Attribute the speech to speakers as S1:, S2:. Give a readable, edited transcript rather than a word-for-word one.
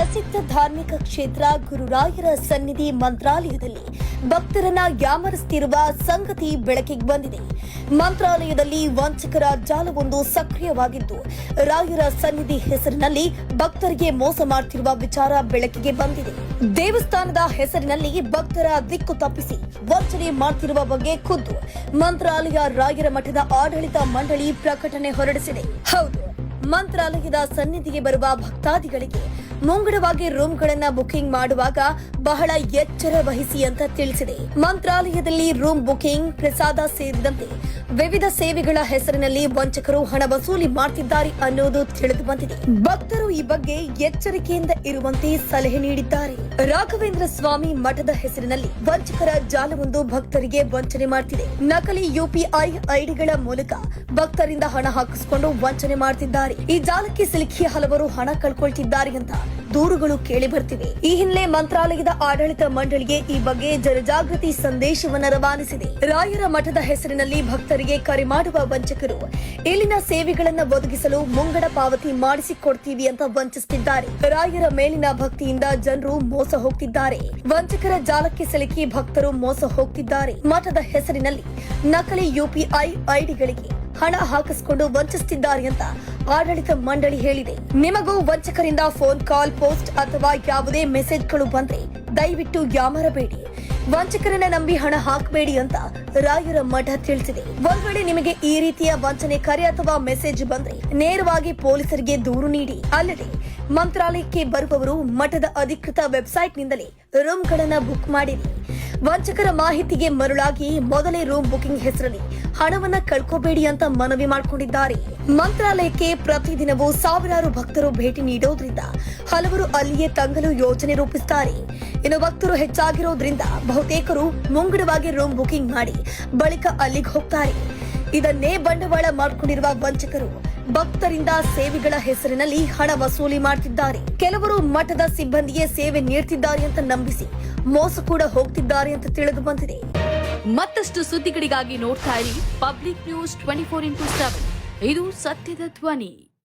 S1: ಪ್ರಸಿದ್ಧ ಧಾರ್ಮಿಕ ಕ್ಷೇತ್ರ ಗುರುರಾಯರ ಸನ್ನಿಧಿ ಮಂತ್ರಾಲಯದಲ್ಲಿ ಭಕ್ತರನ್ನ ಯಾಮರಿಸುತ್ತಿರುವ ಸಂಗತಿ ಬೆಳಕಿಗೆ ಬಂದಿದೆ. ಮಂತ್ರಾಲಯದಲ್ಲಿ ವಂಚಕರ ಜಾಲವೊಂದು ಸಕ್ರಿಯವಾಗಿದ್ದು, ರಾಯರ ಸನ್ನಿಧಿ ಹೆಸರಿನಲ್ಲಿ ಭಕ್ತರಿಗೆ ಮೋಸ ಮಾಡುತ್ತಿರುವ ವಿಚಾರ ಬೆಳಕಿಗೆ ಬಂದಿದೆ. ದೇವಸ್ಥಾನದ ಹೆಸರಿನಲ್ಲಿ ಭಕ್ತರ ದಿಕ್ಕು ತಪ್ಪಿಸಿ ವಂಚನೆ ಮಾಡುತ್ತಿರುವ ಬಗ್ಗೆ ಖುದ್ದು ಮಂತ್ರಾಲಯ ರಾಯರ ಮಠದ ಆಡಳಿತ ಮಂಡಳಿ ಪ್ರಕಟಣೆ ಹೊರಡಿಸಿದೆ. ಹೌದು, ಮಂತ್ರಾಲಯದ ಸನ್ನಿಧಿಗೆ ಬರುವ ಭಕ್ತಾದಿಗಳಿಗೆ ಮುಂಗಡವಾಗಿ ರೂಮ್ಗಳನ್ನ ಬುಕಿಂಗ್ ಮಾಡುವಾಗ ಬಹಳ ಎಚ್ಚರ ವಹಿಸಿ ಅಂತ ತಿಳಿಸಿದೆ. ಮಂತ್ರಾಲಯದಲ್ಲಿ ರೂಮ್ ಬುಕಿಂಗ್, ಪ್ರಸಾದ ಸೇರಿದಂತೆ ವಿವಿಧ ಸೇವೆಗಳ ಹೆಸರಿನಲ್ಲಿ ವಂಚಕರು ಹಣ ವಸೂಲಿ ಮಾಡುತ್ತಿದ್ದಾರೆ ಅನ್ನೋದು ತಿಳಿದು ಬಂದಿದೆ. ಭಕ್ತರು ಈ ಬಗ್ಗೆ ಎಚ್ಚರಿಕೆಯಿಂದ ಇರುವಂತೆ ಸಲಹೆ ನೀಡಿದ್ದಾರೆ. ರಾಘವೇಂದ್ರ ಸ್ವಾಮಿ ಮಠದ ಹೆಸರಿನಲ್ಲಿ ವಂಚಕರ ಜಾಲವೊಂದು ಭಕ್ತರಿಗೆ ವಂಚನೆ ಮಾಡುತ್ತಿದೆ. ನಕಲಿ ಯುಪಿಐ ಐಡಿಗಳ ಮೂಲಕ ಭಕ್ತರಿಂದ ಹಣ ಹಾಕಿಸಿಕೊಂಡು ವಂಚನೆ ಮಾಡುತ್ತಿದ್ದಾರೆ. ಈ ಜಾಲಕ್ಕೆ ಸಿಲುಕಿ ಹಲವರು ಹಣ ಕಳ್ಕೊಳ್ತಿದ್ದಾರೆ ಅಂತ ದೂರುಗಳು ಕೇಳಿ ಬರ್ತಿವೆ. ಈ ಹಿನ್ನೆಲೆ ಮಂತ್ರಾಲಯದ ಆಡಳಿತ ಮಂಡಳಿಗೆ ಈ ಬಗ್ಗೆ ಜನಜಾಗೃತಿ ಸಂದೇಶವನ್ನು ರವಾನಿಸಿದೆ. ರಾಯರ ಮಠದ ಹೆಸರಿನಲ್ಲಿ ಭಕ್ತರಿಗೆ ಕರೆ ಮಾಡುವ ವಂಚಕರು ಇಲ್ಲಿನ ಸೇವೆಗಳನ್ನು ಒದಗಿಸಲು ಮುಂಗಡ ಪಾವತಿ ಮಾಡಿಸಿಕೊಡ್ತೀವಿ ಅಂತ ವಂಚಿಸುತ್ತಿದ್ದಾರೆ. ರಾಯರ ಮೇಲಿನ ಭಕ್ತಿಯಿಂದ ಜನರು ಮೋಸ ಹೋಗ್ತಿದ್ದಾರೆ. ವಂಚಕರ ಜಾಲಕ್ಕೆ ಸಿಲುಕಿ ಭಕ್ತರು ಮೋಸ ಹೋಗ್ತಿದ್ದಾರೆ. ಮಠದ ಹೆಸರಿನಲ್ಲಿ ನಕಲಿ ಯುಪಿಐ ಐಡಿಗಳಿಗೆ ಹಣ ಹಾಕಿಸಿಕೊಂಡು ವಂಚಿಸುತ್ತಿದ್ದಾರೆ ಅಂತ ಆಡಳಿತ ಮಂಡಳಿ ಹೇಳಿದೆ. ನಿಮಗೂ ವಂಚಕರಿಂದ ಫೋನ್ ಕಾಲ್, ಪೋಸ್ಟ್ ಅಥವಾ ಯಾವುದೇ ಮೆಸೇಜ್ಗಳು ಬಂದ್ರೆ ದಯವಿಟ್ಟು ಯಾಮರಬೇಡಿ. ವಂಚಕರನ್ನ ನಂಬಿ ಹಣ ಹಾಕಬೇಡಿ ಅಂತ ರಾಯರ ಮಠ ತಿಳಿಸಿದೆ. ಒಂದ್ ವೇಳೆ ನಿಮಗೆ ಈ ರೀತಿಯ ವಂಚನೆ ಕರೆ ಅಥವಾ ಮೆಸೇಜ್ ಬಂದ್ರೆ ನೇರವಾಗಿ ಪೊಲೀಸರಿಗೆ ದೂರು ನೀಡಿ. ಅಲ್ಲದೆ ಮಂತ್ರಾಲಯಕ್ಕೆ ಬರುವವರು ಮಠದ ಅಧಿಕೃತ ವೆಬ್ಸೈಟ್ನಿಂದಲೇ ರೂಮ್ಗಳನ್ನ ಬುಕ್ ಮಾಡಿರಿ. ವಂಚಕರ ಮಾಹಿತಿಗೆ ಮರುಳಾಗಿ ಮೊದಲೇ ರೂಮ್ ಬುಕಿಂಗ್ ಹೆಸರಲ್ಲಿ ಹಣವನ್ನ ಕಳ್ಕೋಬೇಡಿ ಅಂತ ಮನವಿ ಮಾಡಿಕೊಂಡಿದ್ದಾರೆ. ಮಂತ್ರಾಲಯಕ್ಕೆ ಪ್ರತಿದಿನವೂ ಸಾವಿರಾರು ಭಕ್ತರು ಭೇಟಿ ನೀಡೋದ್ರಿಂದ ಹಲವರು ಅಲ್ಲಿಯೇ ತಂಗಲು ಯೋಜನೆ ರೂಪಿಸುತ್ತಾರೆ. ಇನ್ನು ಭಕ್ತರು ಹೆಚ್ಚಾಗಿರೋದ್ರಿಂದ ಬಹುತೇಕರು ಮುಂಗಡವಾಗಿ ರೂಮ್ ಬುಕಿಂಗ್ ಮಾಡಿ ಬಳಿಕ ಅಲ್ಲಿಗೆ ಹೋಗ್ತಾರೆ. ಇದನ್ನೇ ಬಂಡವಾಳ ಮಾಡಿಕೊಂಡಿರುವ ವಂಚಕರು ಭಕ್ತರಿಂದ ಸೇವೆಗಳ ಹೆಸರಿನಲ್ಲಿ ಹಣ ವಸೂಲಿ ಮಾಡುತ್ತಿದ್ದಾರೆ. ಕೆಲವರು ಮಠದ ಸಿಬ್ಬಂದಿಗೆ ಸೇವೆ ನೀಡುತ್ತಿದ್ದಾರೆ ಅಂತ ನಂಬಿಸಿ ಮೋಸ ಕೂಡ ಹೋಗ್ತಿದ್ದಾರೆ ಅಂತ ತಿಳಿದು ಬಂದಿದೆ.
S2: ಮತ್ತಷ್ಟು ಸುದ್ದಿಗಳಿಗಾಗಿ ನೋಡ್ತಾ ಇರಿ ಪಬ್ಲಿಕ್ ನ್ಯೂಸ್ 24x7. ಇದು ಸತ್ಯದ ಧ್ವನಿ.